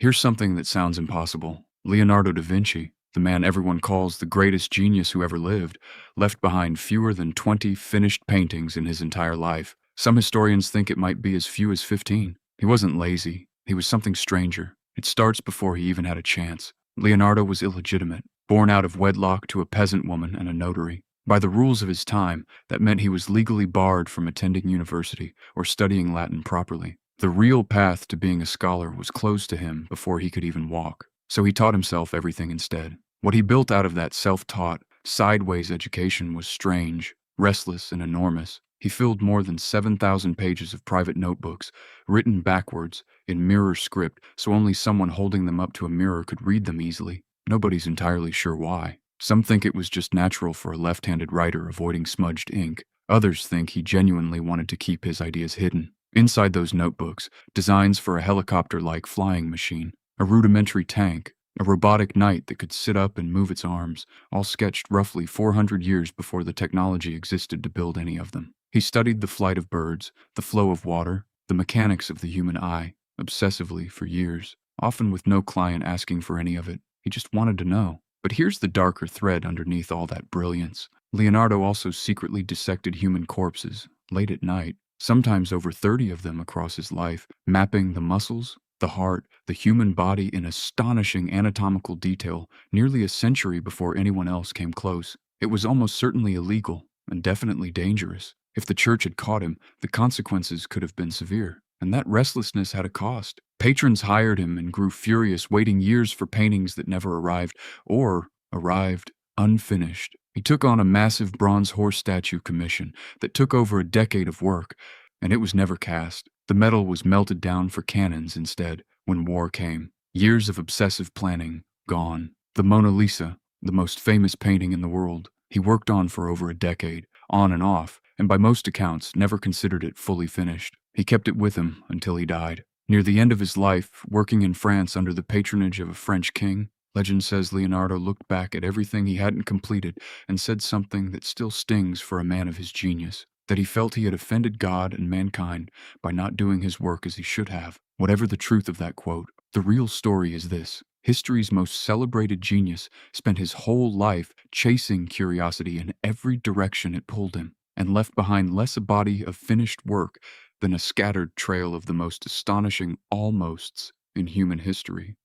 Here's something that sounds impossible. Leonardo da Vinci, the man everyone calls the greatest genius who ever lived, left behind fewer than 20 finished paintings in his entire life. Some historians think it might be as few as 15. He wasn't lazy. He was something stranger. It starts before he even had a chance. Leonardo was illegitimate, born out of wedlock to a peasant woman and a notary. By the rules of his time, that meant he was legally barred from attending university or studying Latin properly. The real path to being a scholar was closed to him before he could even walk, so he taught himself everything instead. What he built out of that self-taught, sideways education was strange, restless, and enormous. He filled more than 7,000 pages of private notebooks, written backwards, in mirror script, so only someone holding them up to a mirror could read them easily. Nobody's entirely sure why. Some think it was just natural for a left-handed writer avoiding smudged ink. Others think he genuinely wanted to keep his ideas hidden. Inside those notebooks, designs for a helicopter-like flying machine, a rudimentary tank, a robotic knight that could sit up and move its arms, all sketched roughly 400 years before the technology existed to build any of them. He studied the flight of birds, the flow of water, the mechanics of the human eye, obsessively for years, often with no client asking for any of it. He just wanted to know. But here's the darker thread underneath all that brilliance. Leonardo also secretly dissected human corpses, late at night, sometimes over 30 of them across his life, mapping the muscles, the heart, the human body in astonishing anatomical detail nearly a century before anyone else came close. It was almost certainly illegal and definitely dangerous. If the church had caught him, the consequences could have been severe. And that restlessness had a cost. Patrons hired him and grew furious, waiting years for paintings that never arrived, or arrived unfinished. He took on a massive bronze horse statue commission that took over a decade of work, and it was never cast. The metal was melted down for cannons instead when war came. Years of obsessive planning, gone. The Mona Lisa, the most famous painting in the world, he worked on for over a decade, on and off, and by most accounts never considered it fully finished. He kept it with him until he died. Near the end of his life, working in France under the patronage of a French king, legend says Leonardo looked back at everything he hadn't completed and said something that still stings for a man of his genius, that he felt he had offended God and mankind by not doing his work as he should have. Whatever the truth of that quote, the real story is this. History's most celebrated genius spent his whole life chasing curiosity in every direction it pulled him, and left behind less a body of finished work than a scattered trail of the most astonishing almosts in human history.